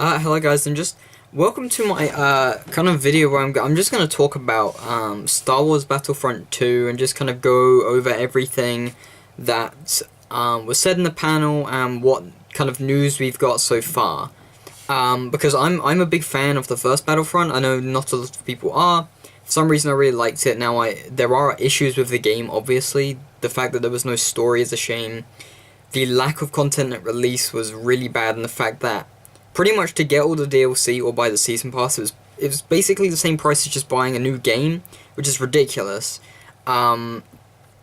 Hello guys, and just welcome to my kind of video where I'm just going to talk about Star Wars Battlefront 2 and just kind of go over everything that was said in the panel and what kind of news we've got so far. Because I'm a big fan of the first Battlefront. I know not a lot of people are. For some reason I really liked it. Now there are issues with the game, obviously. The fact that there was no story is a shame. The lack of content at release was really bad, and the fact that pretty much to get all the DLC or buy the season pass, it was basically the same price as just buying a new game, which is ridiculous. And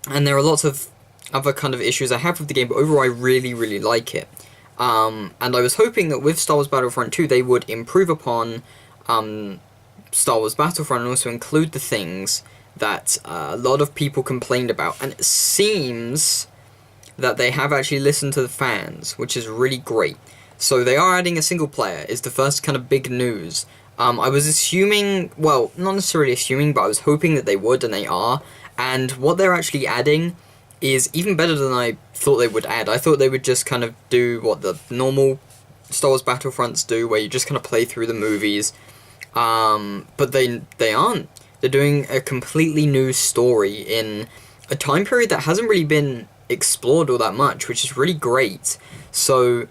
there are lots of other kind of issues I have with the game, but overall I really like it. And I was hoping that with Star Wars Battlefront 2 they would improve upon Star Wars Battlefront and also include the things that a lot of people complained about. And it seems that they have actually listened to the fans, which is really great. So they are adding a single player, is the first kind of big news. I was assuming, well, not necessarily assuming, but I was hoping that they would, and they are. And what they're actually adding is even better than I thought they would add. I thought they would just kind of do what the normal Star Wars Battlefronts do, where you just kind of play through the movies. But they aren't. They're doing a completely new story in a time period that hasn't really been explored all that much, which is really great. So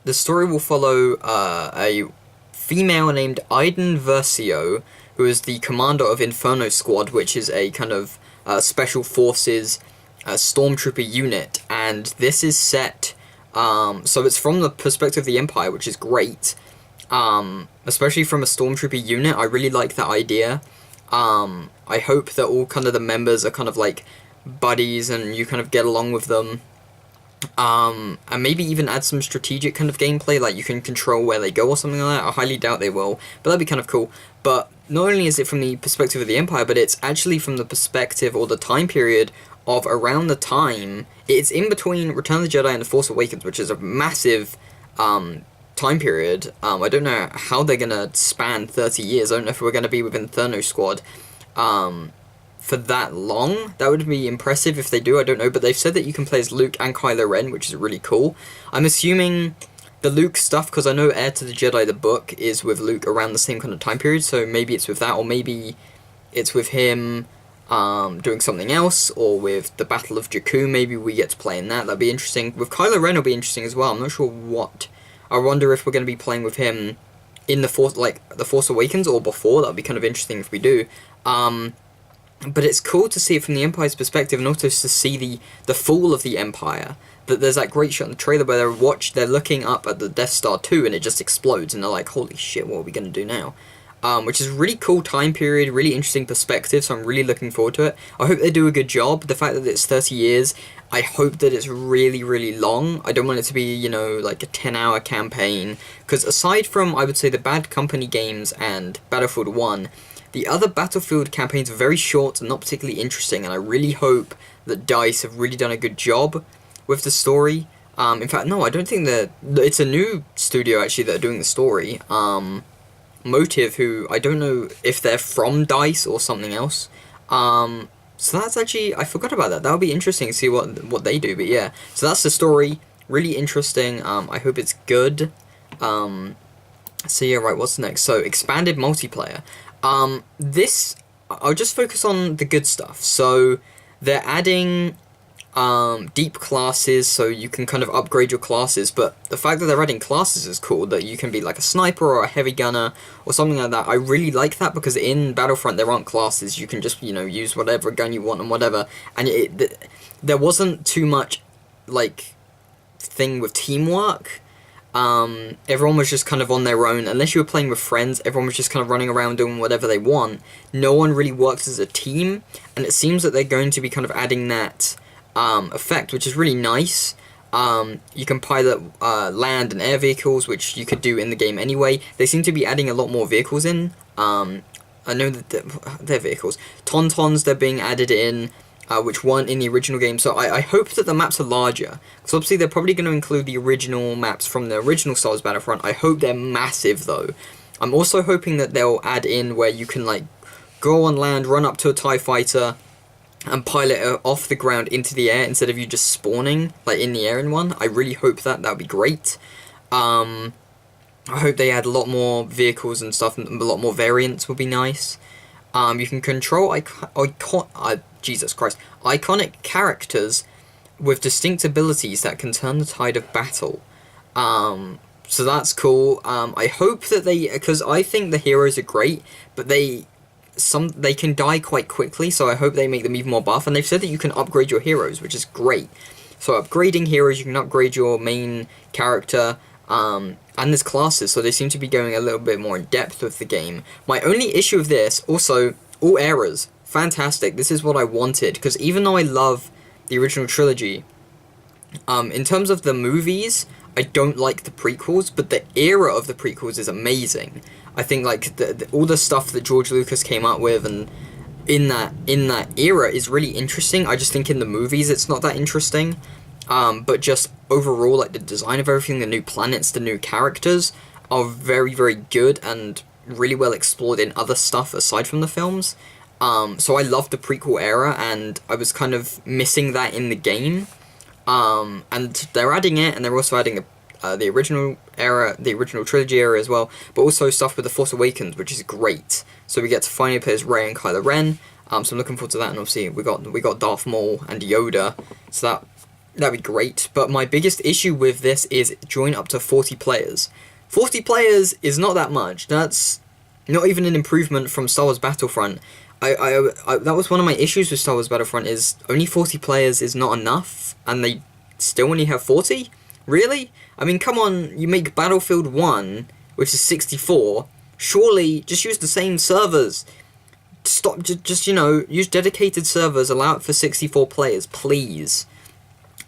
the story will follow a female named Iden Versio, who is the commander of Inferno Squad, which is a kind of special forces stormtrooper unit, and this is set, so it's from the perspective of the Empire, which is great, especially from a stormtrooper unit. I really like that idea. I hope that all kind of the members are kind of like buddies and you kind of get along with them. And maybe even add some strategic kind of gameplay, like you can control where they go or something like that. I highly doubt they will, but that'd be kind of cool. But not only is it from the perspective of the Empire, but it's actually from the perspective or the time period of around the time. It's in between Return of the Jedi and The Force Awakens, which is a massive time period. I don't know how they're going to span 30 years. I don't know if we're going to be within Inferno Squad for that long. That would be impressive if they do, I don't know, but they've said that you can play as Luke and Kylo Ren, which is really cool. I'm assuming the Luke stuff, because I know Heir to the Jedi, the book, is with Luke around the same kind of time period, so maybe it's with that, or maybe it's with him doing something else, or with the Battle of Jakku, maybe we get to play in that. That'd be interesting. With Kylo Ren it'll be interesting as well. I'm not sure what. I wonder if we're going to be playing with him in the Force Awakens or before. That'd be kind of interesting if we do. But it's cool to see it from the Empire's perspective, and also to see the fall of the Empire. That there's that great shot in the trailer where they're looking up at the Death Star 2 and it just explodes, and they're like, holy shit, what are we going to do now? Which is a really cool time period, really interesting perspective, so I'm really looking forward to it. I hope they do a good job. The fact that it's 30 years, I hope that it's really long. I don't want it to be, you know, like a 10-hour campaign, because aside from, I would say, the Bad Company games and Battlefield 1, the other Battlefield campaigns are very short and not particularly interesting, and I really hope that DICE have really done a good job with the story. In fact, no, I don't think it's a new studio, actually, that are doing the story. Motive, who, I don't know if they're from DICE or something else. So that's actually, I forgot about that. That would be interesting to see what they do, but yeah. So that's the story. Really interesting. I hope it's good. So yeah, right, what's next? So, expanded multiplayer. I'll just focus on the good stuff. So, they're adding deep classes, so you can kind of upgrade your classes, but the fact that they're adding classes is cool, that you can be like a sniper or a heavy gunner or something like that. I really like that, because in Battlefront there aren't classes. You can just, you know, use whatever gun you want and whatever, and there wasn't too much like thing with teamwork. Everyone was just kind of on their own. Unless you were playing with friends, everyone was just kind of running around doing whatever they want. No one really works as a team, and it seems that they're going to be kind of adding that effect, which is really nice. You can pilot land and air vehicles, which you could do in the game anyway. They seem to be adding a lot more vehicles in. I know that they're vehicles. Tauntauns, they're being added in, which weren't in the original game. So I hope that the maps are larger, because obviously they're probably going to include the original maps from the original Star Wars Battlefront. I hope they're massive, though. I'm also hoping that they'll add in where you can, like, go on land, run up to a TIE fighter, and pilot it off the ground into the air instead of you just spawning like in the air in one. I really hope that would be great. I hope they add a lot more vehicles and stuff, and a lot more variants would be nice. You can control Jesus Christ, iconic characters with distinct abilities that can turn the tide of battle. So that's cool. I hope that because I think the heroes are great, but they can die quite quickly, so I hope they make them even more buff. And they've said that you can upgrade your heroes, which is great. So upgrading heroes, you can upgrade your main character, and there's classes, so they seem to be going a little bit more in depth with the game. My only issue with this, also, all eras, fantastic. This is what I wanted, because even though I love the original trilogy, in terms of the movies, I don't like the prequels, but the era of the prequels is amazing. I think like all the stuff that George Lucas came up with and in that era is really interesting. I just think in the movies it's not that interesting. But just overall, like the design of everything, the new planets, the new characters are very, very good and really well explored in other stuff aside from the films. So I loved the prequel era, and I was kind of missing that in the game. And they're adding it, and they're also adding the original era, the original trilogy era as well, but also stuff with The Force Awakens, which is great. So we get to finally play as Rey and Kylo Ren. So I'm looking forward to that, and obviously we got Darth Maul and Yoda, so that'd be great. But my biggest issue with this is join up to 40 players. 40 players is not that much. That's not even an improvement from Star Wars Battlefront. That was one of my issues with Star Wars Battlefront, is only 40 players is not enough, and they still only have 40? Really? I mean, come on, you make Battlefield 1, which is 64, surely just use the same servers. Stop, just use dedicated servers, allow it for 64 players, please.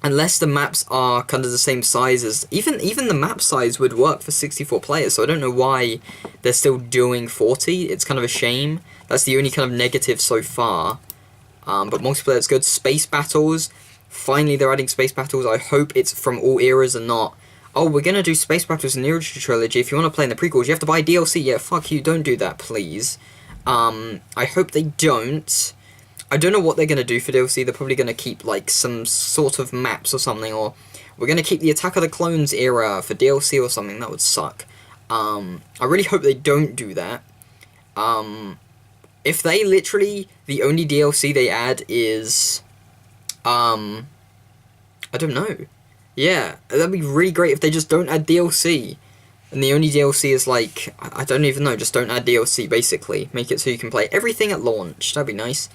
Unless the maps are kind of the same size as... Even the map size would work for 64 players, so I don't know why they're still doing 40. It's kind of a shame. That's the only kind of negative so far. But multiplayer is good. Space battles. Finally, they're adding space battles. I hope it's from all eras and not... Oh, we're going to do space battles in the original trilogy. If you want to play in the prequels, you have to buy DLC. Yeah, fuck you. Don't do that, please. I hope they don't. I don't know what they're going to do for DLC. They're probably going to keep, like, some sort of maps or something, or we're going to keep the Attack of the Clones era for DLC or something. That would suck. I really hope they don't do that. If they literally, the only DLC they add is, I don't know. Yeah, that'd be really great if they just don't add DLC. And the only DLC is, like, I don't even know, just don't add DLC, basically. Make it so you can play everything at launch. That'd be nice.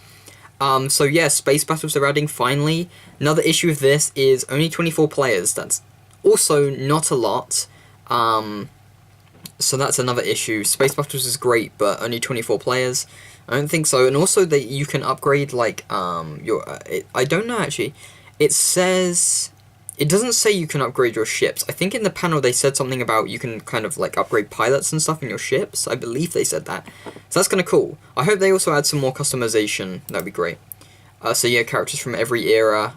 So yeah, space battles are adding, finally. Another issue with this is only 24 players. That's also not a lot. So that's another issue. Space battles is great, but only 24 players. I don't think so. And also that you can upgrade, like, I don't know, actually. It says... It doesn't say you can upgrade your ships. I think in the panel they said something about you can kind of like upgrade pilots and stuff in your ships. I believe they said that. So that's kind of cool. I hope they also add some more customization. That'd be great. So yeah, characters from every era.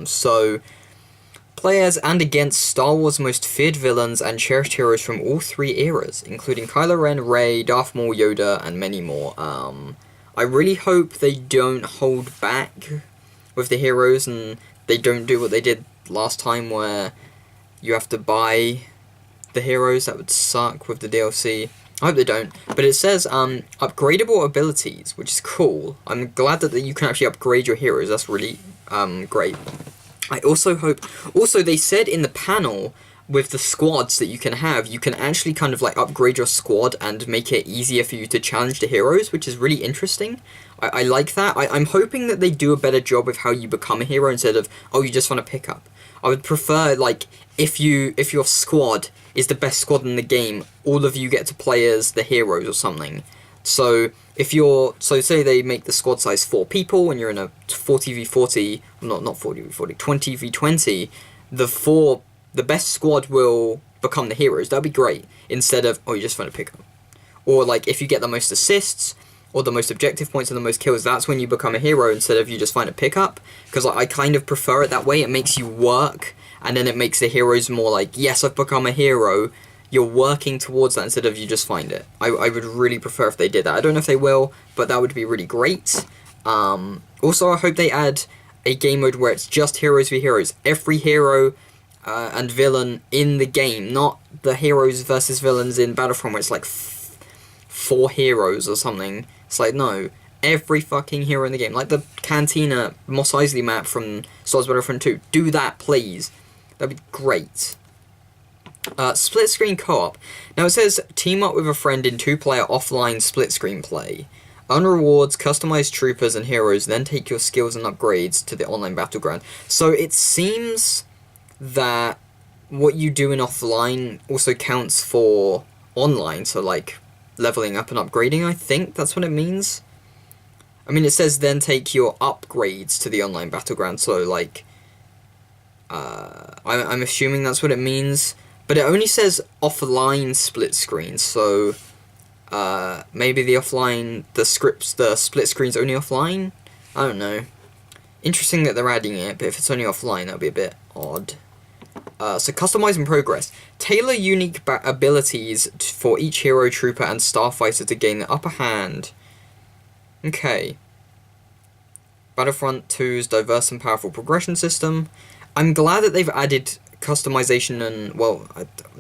So players and against Star Wars' most feared villains and cherished heroes from all three eras, including Kylo Ren, Rey, Darth Maul, Yoda, and many more. I really hope they don't hold back with the heroes and they don't do what they did last time where you have to buy the heroes. That would suck with the DLC. I hope they don't. But it says upgradable abilities, which is cool. I'm glad that you can actually upgrade your heroes. That's really great. I also hope... Also, they said in the panel with the squads that you can actually kind of like upgrade your squad and make it easier for you to challenge the heroes, which is really interesting. I like that. I'm hoping that they do a better job with how you become a hero instead of, oh, you just want to pick up. I would prefer, like, if your squad is the best squad in the game, all of you get to play as the heroes or something. So, say they make the squad size 4 people and you're in a 40v40, not 40v40, 20v20, the best squad will become the heroes. That'd be great. Instead of, oh, you just want to pick up. Or, like, if you get the most assists, or the most objective points and the most kills, that's when you become a hero instead of you just find a pickup. Because I kind of prefer it that way. It makes you work, and then it makes the heroes more like, yes, I've become a hero. You're working towards that instead of you just find it. I would really prefer if they did that. I don't know if they will, but that would be really great. Also, I hope they add a game mode where it's just heroes v heroes. Every hero and villain in the game, not the heroes versus villains in Battlefront where it's like 4 heroes or something. It's like, no, every fucking hero in the game. Like the Cantina Mos Eisley map from Star Wars Battlefront 2. Do that, please. That'd be great. Split screen co-op. Now it says team up with a friend in 2-player offline split screen play. Earn rewards, customize troopers and heroes, then take your skills and upgrades to the online battleground. So it seems that what you do in offline also counts for online, so like leveling up and upgrading, I think that's what it means. I mean, it says then take your upgrades to the online battleground, so like, I'm assuming that's what it means. But it only says offline split screen, so maybe the split screen's only offline? I don't know. Interesting that they're adding it, but if it's only offline, that'll be a bit odd. So customize and progress. Tailor unique abilities for each hero, trooper, and starfighter to gain the upper hand. Okay. Battlefront 2's diverse and powerful progression system. I'm glad that they've added customization and, well,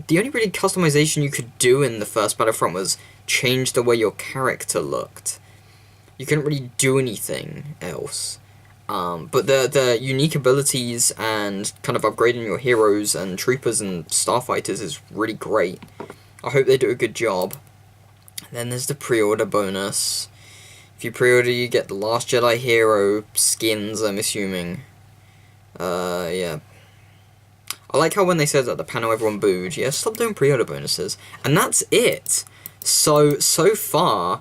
the only really customization you could do in the first Battlefront was change the way your character looked. You couldn't really do anything else. But the unique abilities and kind of upgrading your heroes and troopers and starfighters is really great. I hope they do a good job. Then there's the pre-order bonus. If you pre-order, you get the Last Jedi hero skins, I'm assuming. Yeah. I like how when they said that at the panel everyone booed. Yeah, stop doing pre-order bonuses. And that's it. So far,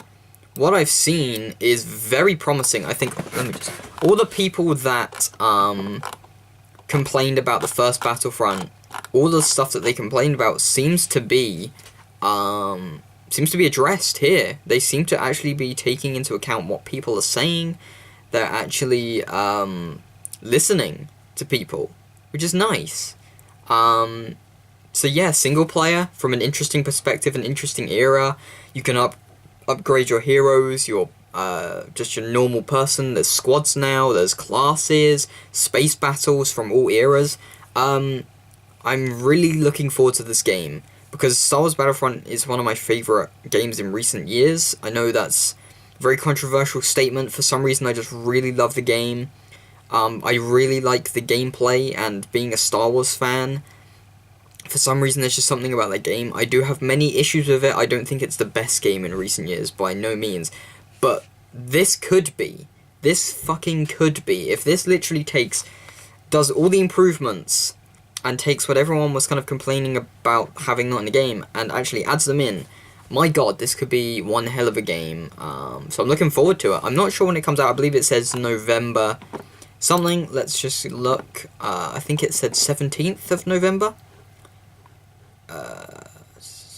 what I've seen is very promising. I think, all the people that complained about the first Battlefront, all the stuff that they complained about seems to be addressed here. They seem to actually be taking into account what people are saying. They're actually listening to people, which is nice. So yeah, single player from an interesting perspective, an interesting era. You can upgrade your heroes, just your normal person. There's squads now, there's classes, space battles from all eras. I'm really looking forward to this game because Star Wars Battlefront is one of my favorite games in recent years. I know that's a very controversial statement. For some reason, I just really love the game. I really like the gameplay, and being a Star Wars fan, for some reason there's just something about that game. I do have many issues with it. I don't think it's the best game in recent years, by no means. But this could be. This fucking could be. If this literally does all the improvements, and takes what everyone was kind of complaining about having not in the game, and actually adds them in, my god, this could be one hell of a game. So I'm looking forward to it. I'm not sure when it comes out. I believe it says November something. Let's just look. I think it said 17th of November.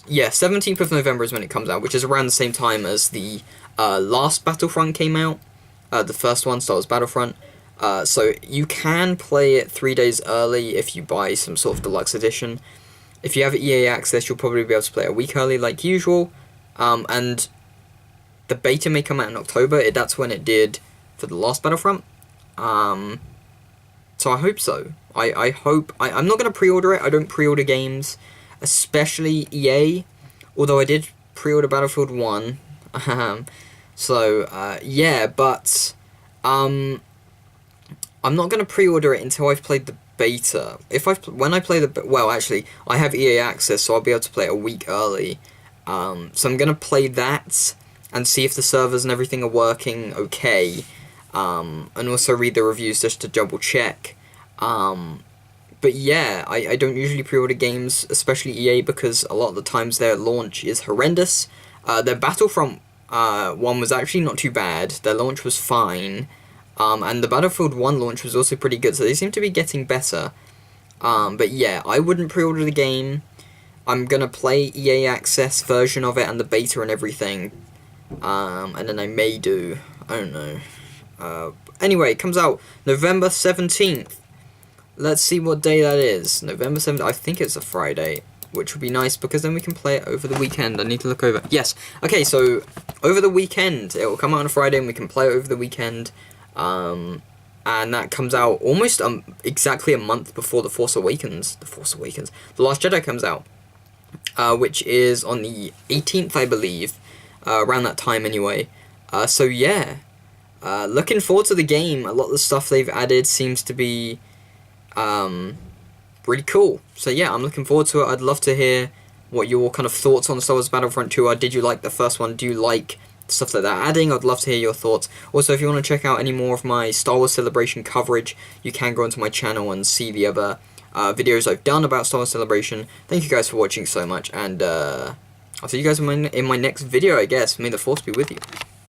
Yeah, 17th of November is when it comes out, which is around the same time as the last Battlefront came out. The first one, Star Wars Battlefront. So you can play it 3 days early if you buy some sort of deluxe edition. If you have EA Access, you'll probably be able to play it a week early like usual. And the beta may come out in October. That's when it did for the last Battlefront. So I hope so. I hope... I'm not going to pre-order it. I don't pre-order games, especially EA. Although I did pre-order Battlefield 1. Yeah, but... I'm not going to pre-order it until I've played the beta. When I play the... Well, actually, I have EA Access, so I'll be able to play it a week early. So I'm going to play that and see if the servers and everything are working okay. And also read the reviews just to double check. But yeah, I don't usually pre-order games, especially EA, because a lot of the times their launch is horrendous. Their Battlefront one was actually not too bad. Their launch was fine. And the Battlefield 1 launch was also pretty good, so they seem to be getting better. But yeah, I wouldn't pre-order the game. I'm gonna play EA Access version of it and the beta and everything. And then I may do... I don't know. Anyway, it comes out November 17th. Let's see what day that is. November 17th. I think it's a Friday, which would be nice because then we can play it over the weekend. I need to look over. Yes. Okay, so over the weekend. It will come out on a Friday and we can play it over the weekend. And that comes out almost exactly a month before The Force Awakens. The Last Jedi comes out. which is on the 18th, I believe, around that time anyway. So yeah, looking forward to the game. A lot of the stuff they've added seems to be really cool. So yeah, I'm looking forward to it. I'd love to hear what your kind of thoughts on Star Wars Battlefront 2 are. Did you like the first one? Do you like stuff that they're adding? I'd love to hear your thoughts. Also, if you want to check out any more of my Star Wars Celebration coverage, you can go onto my channel and see the other videos I've done about Star Wars Celebration. Thank you guys for watching so much, and I'll see you guys in my next video, I guess. May the Force be with you.